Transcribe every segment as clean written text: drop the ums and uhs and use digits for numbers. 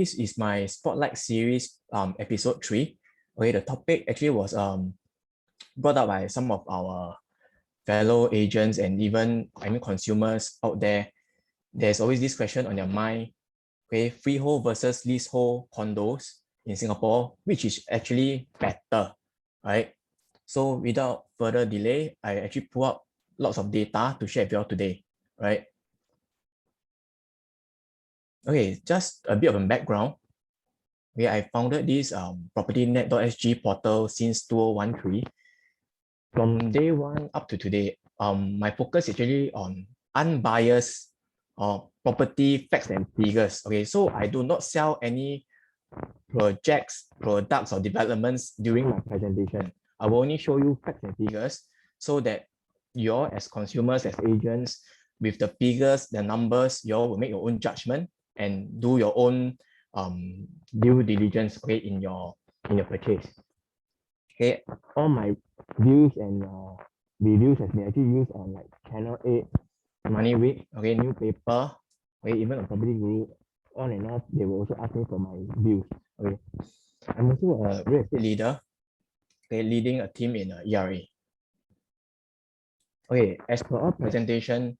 This is my Spotlight series, episode 3. Okay, the topic actually was brought up by some of our fellow agents and even consumers out there. There's always this question on your mind, okay, freehold versus leasehold condos in Singapore, which is actually better, right? So without further delay, I actually pull up lots of data to share with you all today, right? Okay, just a bit of a background. Okay, I founded this PropertyNet.SG portal since 2013. From day one up to today, my focus is actually on unbiased property facts and figures. Okay, so I do not sell any projects, products, or developments during my presentation. I will only show you facts and figures so that you all as consumers, as agents, with the figures, the numbers, you all will make your own judgment and do your own due diligence, okay, in your purchase. Okay, all my views and reviews has been actually used on like Channel 8, Money Week, okay, New Paper, okay, even a Property Guru, on and off. They will also ask me for my views. Okay, I'm also a real estate leader, okay, leading a team in ERA. Okay, as per our presentation,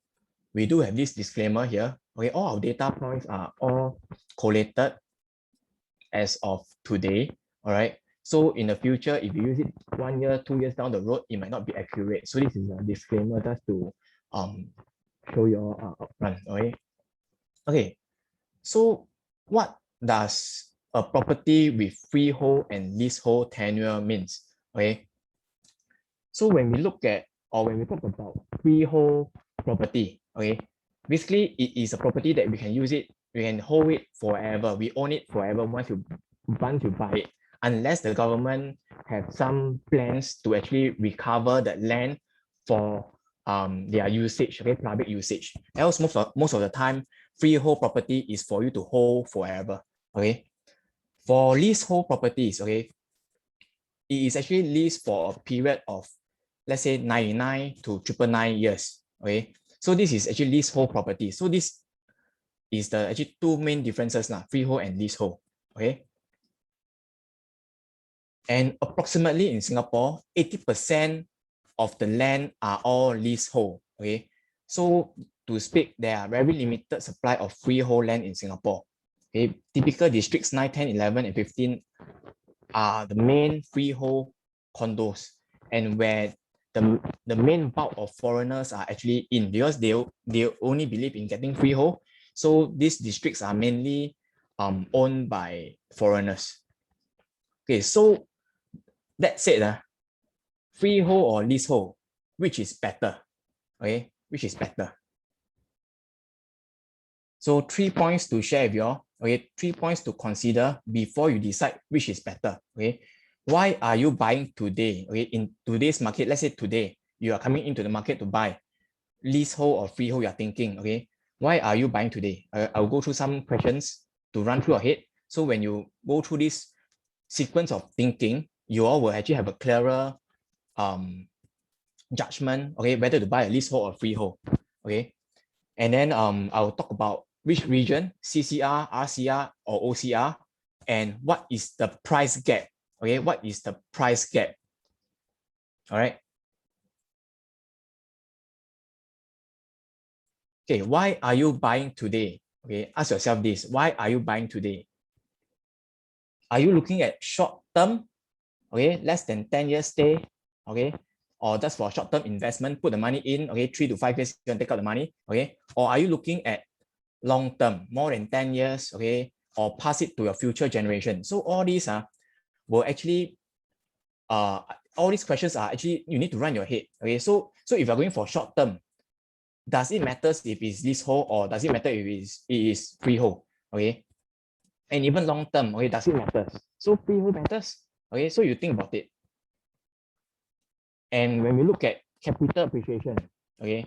we do have this disclaimer here. Okay, all our data points are all collated as of today. All right. So in the future, if you use it 1 year, 2 years down the road, it might not be accurate. So this is a disclaimer just to show you all upfront. Okay. Okay. So what does a property with freehold and leasehold tenure means? Okay. So when we look at, or when we talk about freehold property, okay, basically it is a property that we can use it, we can hold it forever, we own it forever once you buy it, unless the government have some plans to actually recover that land for their usage, okay, public usage. Else most of the time, freehold property is for you to hold forever. Okay. For leasehold properties, okay, it is actually leased for a period of, let's say, 99 to 999 years. Okay, so this is actually leasehold property. So this is the actually two main differences now, freehold and leasehold. Okay, and approximately in Singapore, 80% of the land are all leasehold. Okay, so to speak, there are very limited supply of freehold land in Singapore. Okay, typical districts 9, 10, 11, and 15 are the main freehold condos, and where the main bulk of foreigners are actually in, because they only believe in getting freehold. So these districts are mainly owned by foreigners. Okay, so that said, freehold or leasehold, which is better? Okay, which is better? So 3 points to share with you all. Okay, 3 points to consider before you decide which is better. Okay, why are you buying today? Okay, in today's market, let's say today you are coming into the market to buy leasehold or freehold. You're thinking, okay, why are you buying today? I'll go through some questions to run through your head. So when you go through this sequence of thinking, you all will actually have a clearer judgment, okay, whether to buy a leasehold or freehold. Okay, and then I'll talk about which region, CCR, RCR, or OCR, and what is the price gap. Okay, what is the price gap? All right. Okay, why are you buying today? Okay, ask yourself this. Why are you buying today? Are you looking at short term? Okay, less than 10 years stay. Okay, or just for short-term investment, put the money in. Okay, 3 to 5 years, you can take out the money. Okay, or are you looking at long term, more than 10 years, okay, or pass it to your future generation? So all these will actually all these questions are actually, you need to run your head. Okay, so if you're going for short term, does it matter if it's leasehold, or does it matter if it is freehold? Okay, and even long term, okay, does it matter? So freehold matters. Okay, so you think about it. And when we look at capital appreciation, okay,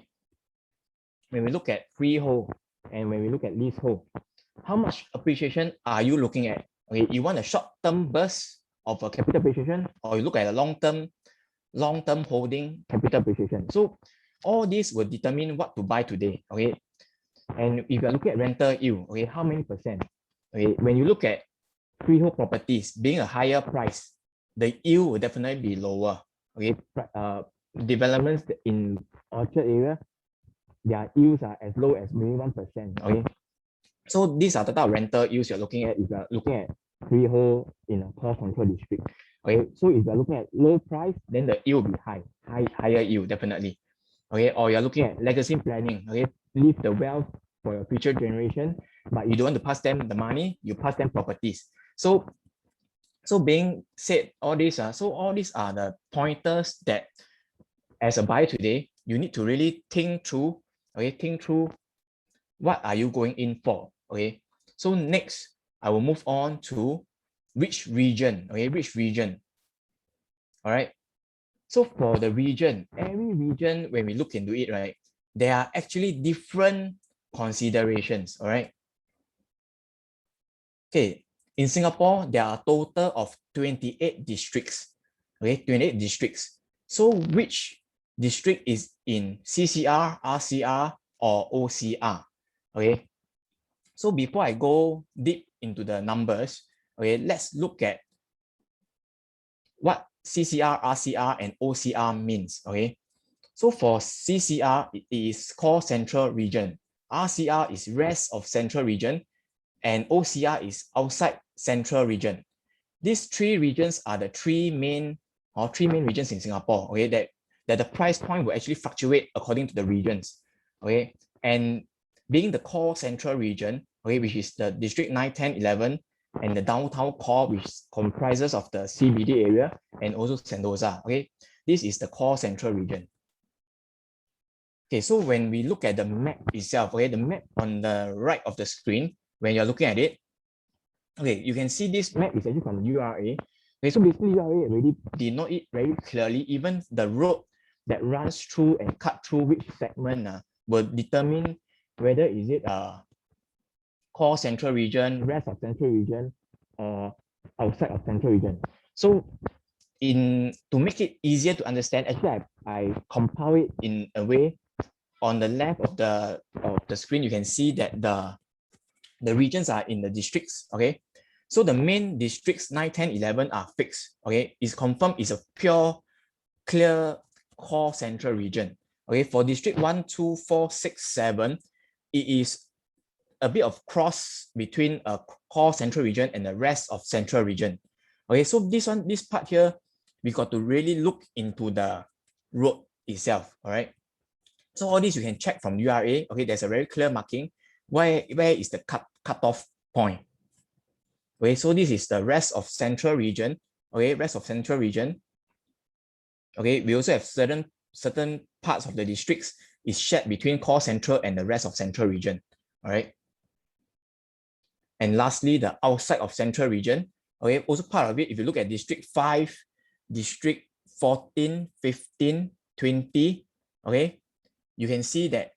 when we look at freehold and when we look at leasehold, how much appreciation are you looking at? Okay, you want a short-term burst of a capital appreciation, or you look at a long-term holding capital appreciation. So all these will determine what to buy today. Okay, and if you're looking at rental yield, okay, how many percent? Okay, when you look at freehold properties being a higher price, the yield will definitely be lower. Okay, developments in Orchard area, their yields are as low as maybe 1%. Okay, so these are the type of rental yields you're looking at if you're looking at freehold in a cost control district. Okay, so if you're looking at low price, then the yield will be higher yield definitely. Okay, or you're looking at legacy planning. Okay, leave the wealth for your future generation, but you don't want to pass them the money, you pass them properties. So being said, all these are the pointers that as a buyer today, you need to really think through. Okay, think through what are you going in for. Okay, so next I will move on to which region. Okay, which region. All right. So for the region, every region, when we look into it, right, there are actually different considerations. All right. Okay, in Singapore, there are a total of 28 districts. Okay, 28 districts. So which district is in CCR, RCR, or OCR? Okay, so before I go deep into the numbers, okay, let's look at what CCR, RCR, and OCR means. Okay, so for CCR, it is core central region. RCR is rest of central region, and OCR is outside central region. These three regions are the three main regions in Singapore. Okay, that the price point will actually fluctuate according to the regions. Okay, and being the core central region, okay, which is the district 9, 10, 11, and the downtown core, which comprises of the CBD area and also Sentosa. Okay, this is the core central region. Okay, so when we look at the map itself, okay, the map on the right of the screen, when you're looking at it, okay, you can see this map is actually from URA. Okay, so basically URA already denote it very clearly. Even the road that runs through and cut through which segment will determine whether is it a core central region, rest of central region, or outside of central region. So to make it easier to understand, actually I compile it in a way. On the left of the screen, you can see that the regions are in the districts. Okay, so the main districts 9, 10, 11 are fixed. Okay, it's confirmed it's a pure, clear core central region. Okay, for district 1, 2, 4, 6, 7, it is a bit of cross between a core central region and the rest of central region. Okay, so this part here, we got to really look into the road itself. All right, so all this you can check from URA. Okay, there's a very clear marking where is the cutoff point. Okay, so this is the rest of central region. Okay, rest of central region. Okay, we also have certain parts of the districts is shared between core central and the rest of central region. All right. And lastly, the outside of central region. Okay, also part of it, if you look at district 5, district 14, 15, 20, okay, you can see that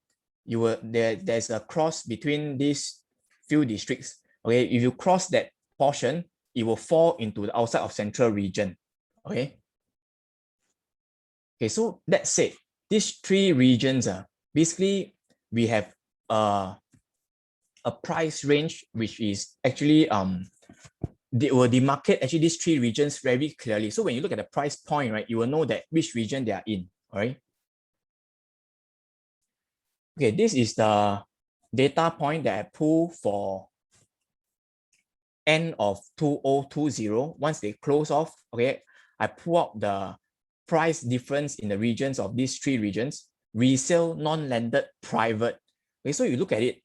there's a cross between these few districts. Okay, if you cross that portion, it will fall into the outside of central region. Okay. Okay, so that said, these three regions are basically we have a price range which is actually they will demarcate actually these three regions very clearly. So when you look at the price point, right, you will know that which region they are in. All right. Okay, this is the data point that I pull for end of 2020. Once they close off, okay, I pull out the price difference in the regions of these three regions: resale, non-landed, private. Okay, so you look at it,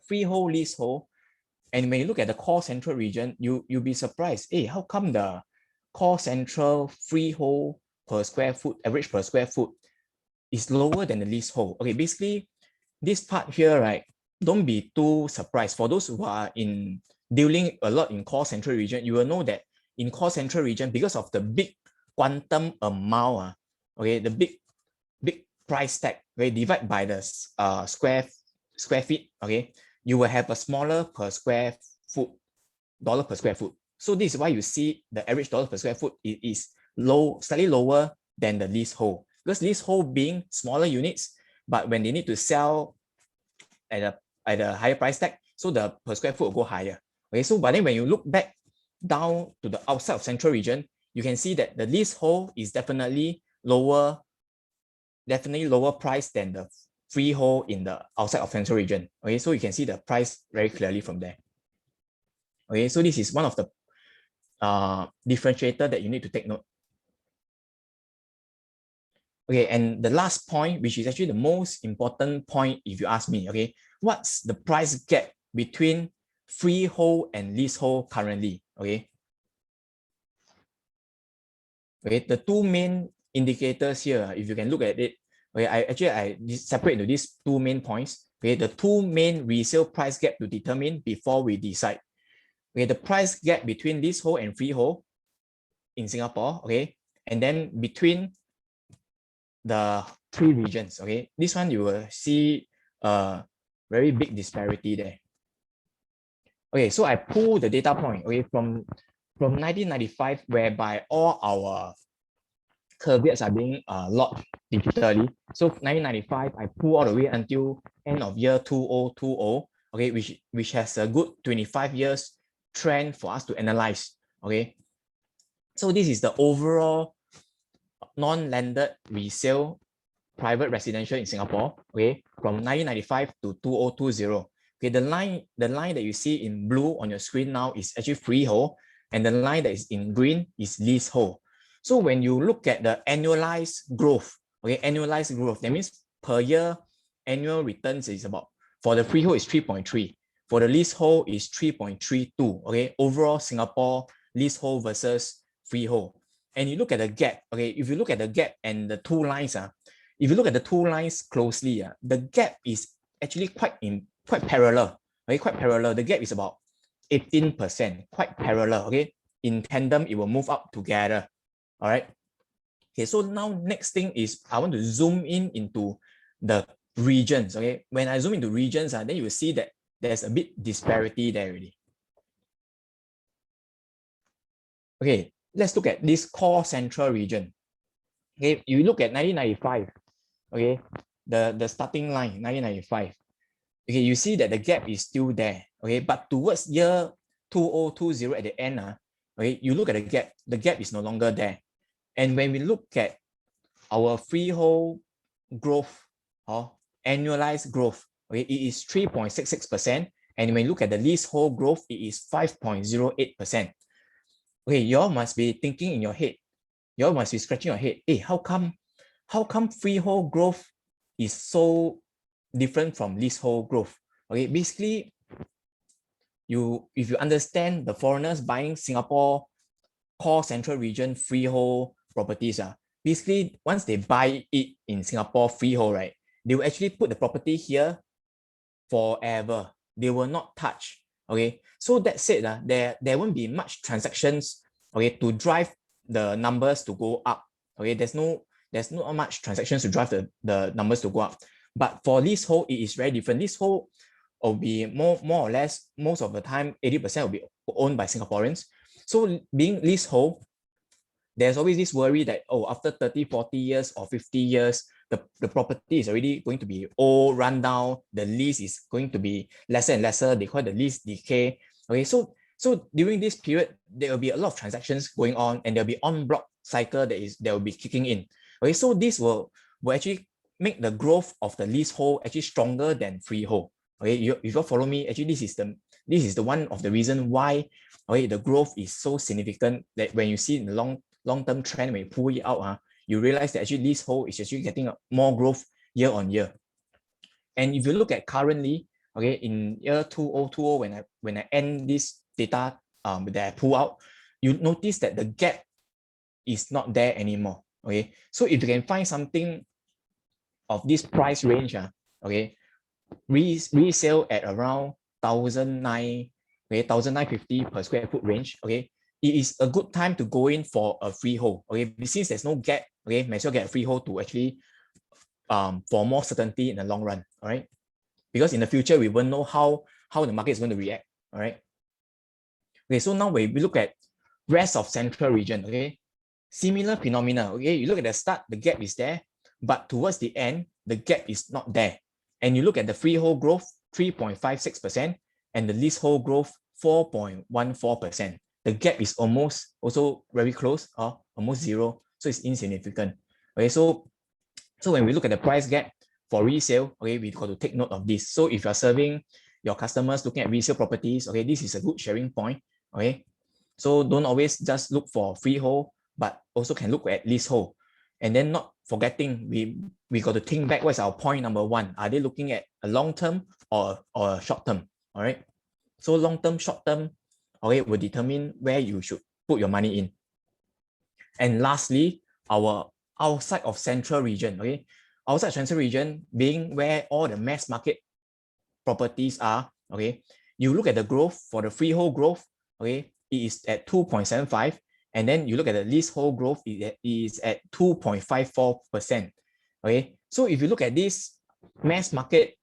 freehold, leasehold, and when you look at the core central region, you'll be surprised. Hey, how come the core central freehold per square foot, average per square foot, is lower than the leasehold? Okay, basically, this part here, right, don't be too surprised. For those who are dealing a lot in core central region, you will know that in core central region, because of the big quantum amount, okay, the big price tag, okay, divide by the square feet, okay, you will have a smaller per square foot, dollar per square foot. So this is why you see the average dollar per square foot is slightly lower than the leasehold, because leasehold being smaller units, but when they need to sell at a higher price tag, so the per square foot will go higher. Okay, so but then when you look back down to the outside of central region, you can see that the leasehold is definitely lower price than the freehold in the outside of central region. Okay, so you can see the price very clearly from there. Okay, so this is one of the differentiator that you need to take note. Okay, and the last point, which is actually the most important point if you ask me, okay, what's the price gap between freehold and leasehold currently? Okay, the two main indicators here, if you can look at it, okay, I separate into these two main points. Okay, the two main resale price gap to determine before we decide. Okay, the price gap between leasehold and freehold in Singapore, okay, and then between the three regions, okay, this one you will see a very big disparity there. Okay, so I pull the data point, okay, from 1995, whereby all our caveats are being logged digitally. So 1995, I pull all the way until end of year 2020, okay, which has a good 25 years trend for us to analyze, okay. So this is the overall non-landed resale private residential in Singapore, okay, from 1995 to 2020. Okay, the line that you see in blue on your screen now is actually freehold, and the line that is in green is leasehold. So when you look at the annualized growth, okay, annualized growth, that means per year annual returns is about, for the freehold is 3.3, for the leasehold is 3.32, okay, overall Singapore leasehold versus freehold. And you look at the gap, okay, if you look at the gap and the two lines, if you look at the two lines closely, the gap is actually quite parallel, okay, quite parallel. The gap is about 18%, quite parallel, okay. In tandem, it will move up together, all right. Okay, so now next thing is I want to zoom in into the regions, okay. When I zoom into regions, then you will see that there's a bit disparity there already. Okay, let's look at this core central region. Okay, you look at 1995, okay, the starting line, 1995. Okay, you see that the gap is still there, okay, but towards year 2020 at the end, okay, you look at the gap is no longer there. And when we look at our freehold growth or annualized growth, okay, it is 3.66%. And when you look at the leasehold growth, it is 5.08%. Okay, you all must be thinking in your head, you all must be scratching your head, hey, how come freehold growth is so different from leasehold growth? Okay, basically, if you understand the foreigners buying Singapore core central region freehold properties, basically once they buy it in Singapore freehold, right, they will actually put the property here forever. They will not touch. Okay, so that said, there won't be much transactions, okay, to drive the numbers to go up. Okay, there's not much transactions to drive the numbers to go up. But for leasehold, it is very different. Leasehold will be more or less, most of the time, 80% will be owned by Singaporeans. So being leasehold, there's always this worry that, oh, after 30, 40 years or 50 years, the property is already going to be old, run down, the lease is going to be lesser and lesser, they call it the lease decay. Okay, so during this period, there will be a lot of transactions going on, and there'll be on-block cycle that will be kicking in. Okay, so this will actually make the growth of the leasehold actually stronger than freehold. Okay, if you follow me, actually this is the one of the reason why, okay, the growth is so significant, that when you see in the long-term trend, when you pull it out, you realize that actually leasehold is actually getting more growth year on year. And if you look at currently, okay, in year 2020, when I end this data that I pull out, you notice that the gap is not there anymore. Okay, so if you can find something of this price range, okay, resale at around 1,900, okay, 1,950 per square foot range, okay, it is a good time to go in for a freehold. Okay, since there's no gap, okay, may as well get a freehold to actually for more certainty in the long run. All right, because in the future we won't know how the market is going to react. All right. Okay, so now when we look at rest of central region, okay, similar phenomena. Okay, you look at the start, the gap is there, but towards the end, the gap is not there. And you look at the freehold growth, 3.56%, and the leasehold growth, 4.14%. The gap is almost also very close or almost zero. So it's insignificant. Okay, so when we look at the price gap for resale, okay, we got to take note of this. So if you're serving your customers looking at resale properties, okay, this is a good sharing point. Okay, so don't always just look for freehold, but also can look at leasehold. And then not forgetting, we got to think back, what's our point number one? Are they looking at a long term or a short term? All right. So long term, short term, okay, will determine where you should put your money in. And lastly, our outside of central region, okay, outside central region being where all the mass market properties are, okay, you look at the growth for the freehold growth, okay, it is at 2.75, and then you look at the leasehold growth, it is at 2.54%. Okay, so if you look at this mass market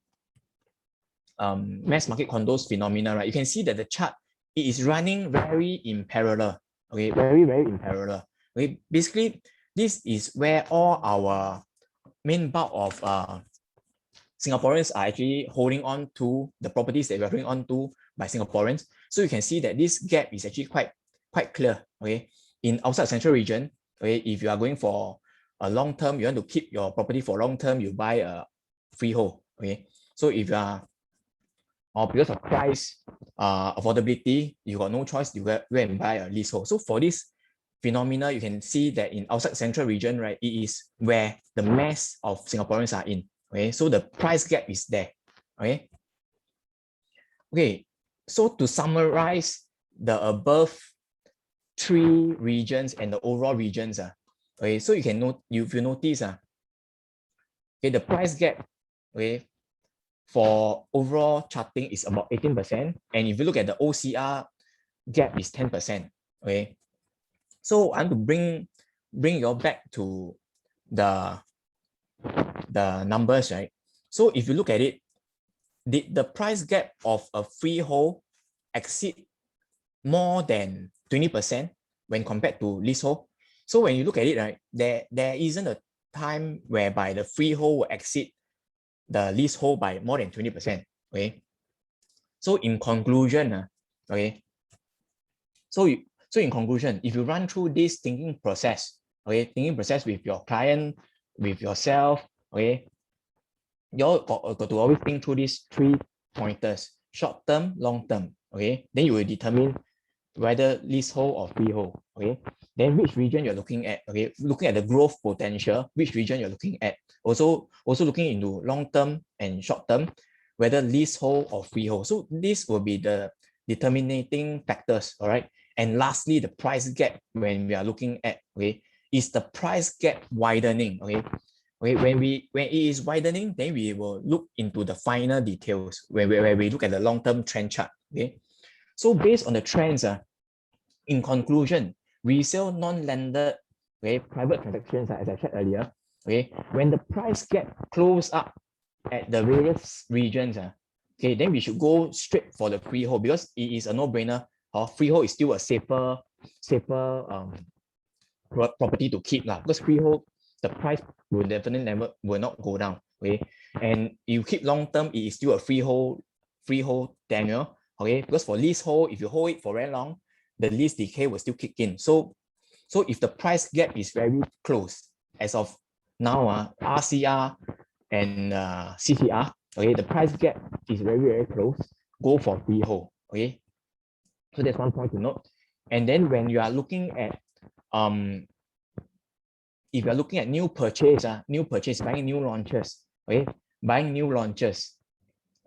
condos phenomena, right, you can see that the chart, it is running very in parallel. Okay, very in parallel. Okay, basically this is where all our main bulk of Singaporeans are actually holding on to the properties that we're holding on to by Singaporeans. So you can see that this gap is actually quite clear. Okay, in outside central region, okay, if you are going for a long term, you want to keep your property for long term, you buy a freehold. Okay, so if you are, or because of price affordability, you got no choice, you go and buy a leasehold. So for this phenomena, you can see that in outside central region, right, it is where the mass of Singaporeans are in. Okay, so the price gap is there. Okay. Okay, so to summarize the above three regions and the overall regions, okay, so you can note, if you notice, okay, the price gap, okay, for overall charting is about 18%, and if you look at the OCR gap is 10%. Okay, so I want to bring you all back to the numbers, right? So if you look at it, did the price gap of a freehold exceed more than 20% when compared to leasehold? So when you look at it, right, there isn't a time whereby the freehold will exceed the leasehold by more than 20%. Okay, so in conclusion, okay, so in conclusion, if you run through this thinking process, okay, thinking process with your client, with yourself, okay, you all got to always think through these 3 pointers: short term, long term. Okay, then you will determine whether leasehold or freehold. Okay, then which region you're looking at. Okay, looking at the growth potential, which region you're looking at. Also looking into long term and short term, whether leasehold or freehold. So this will be the determining factors. All right, and lastly, the price gap when we are looking at, okay, is the price gap widening. Okay, when it is widening, then we will look into the final details where we look at the long-term trend chart. Okay, so based on the trends, in conclusion, resale non-landed, okay, private transactions, as I said earlier, okay, when the price gap close up at the various regions, okay, then we should go straight for the freehold, because it is a no-brainer. Freehold is still a safer property to keep, because freehold, the price will definitely will not go down. Okay, and you keep long term, it is still a freehold tenure. Okay, because for leasehold, if you hold it for very long, the lease decay will still kick in. So if the price gap is very close, as of now, RCR and CCR, okay, the price gap is very close, go for freehold. Okay, so that's one point to note. And then when you are looking at if you're looking at new purchase, buying new launches, okay,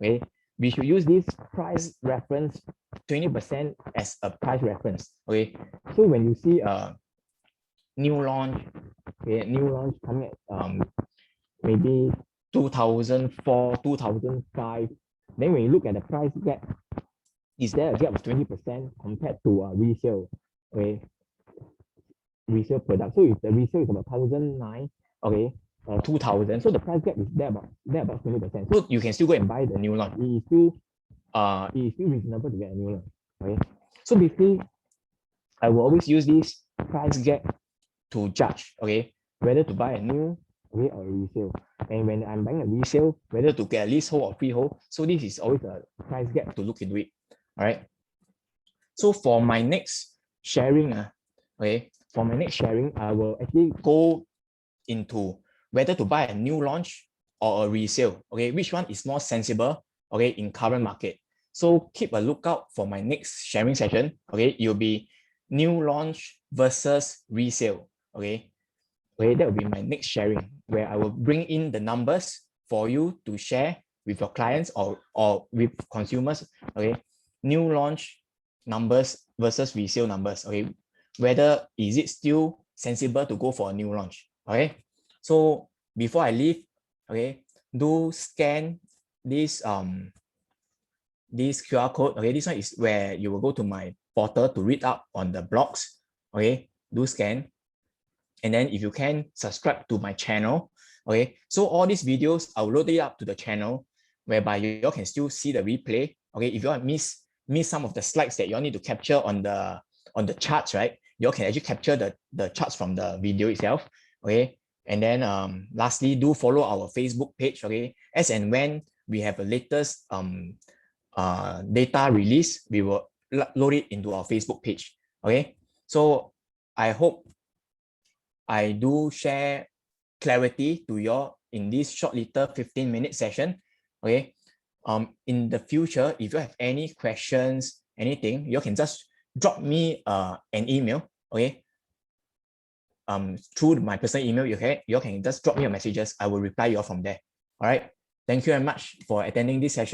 okay, we should use this price reference 20% as a price reference. Okay, so when you see a new launch, okay, coming at maybe 2004, 2005, then when you look at the price gap, is there a gap of 20% compared to resale? Okay, resale product. So if the resale is about 1,009, okay, 2,000, so the price gap is there about 20%. So you can still go and buy the new launch. It is still reasonable to get a new launch. Okay, so basically, I will always use this price gap to judge, okay, whether to buy a new, okay, or a resale. And when I'm buying a resale, whether to get a leasehold or freehold, so this is always a price gap to look into it. All right. So for my next sharing, okay, for my next sharing, I will actually go into whether to buy a new launch or a resale, okay, which one is more sensible, okay, in current market. So keep a lookout for my next sharing session, okay, it'll be new launch versus resale, okay. Okay, that will be my next sharing, where I will bring in the numbers for you to share with your clients or with consumers, okay, new launch numbers versus resale numbers, okay, whether is it still sensible to go for a new launch, okay. So before I leave, okay, do scan this this QR code, okay, this one is where you will go to my portal to read up on the blogs, okay, do scan. And then if you can, subscribe to my channel, okay. So all these videos, I'll load it up to the channel, whereby you all can still see the replay, okay. If you all miss some of the slides that you all need to capture on the charts, right, you all can actually capture the charts from the video itself, okay. And then lastly, do follow our Facebook page, okay. As and when we have a latest data release, we will load it into our Facebook page, okay. So I hope I do share clarity to you all in this short little 15-minute session, okay. In the future, if you have any questions, anything, you can just drop me an email, okay. Through my personal email, you can just drop me your messages. I will reply you all from there. All right. Thank you very much for attending this session.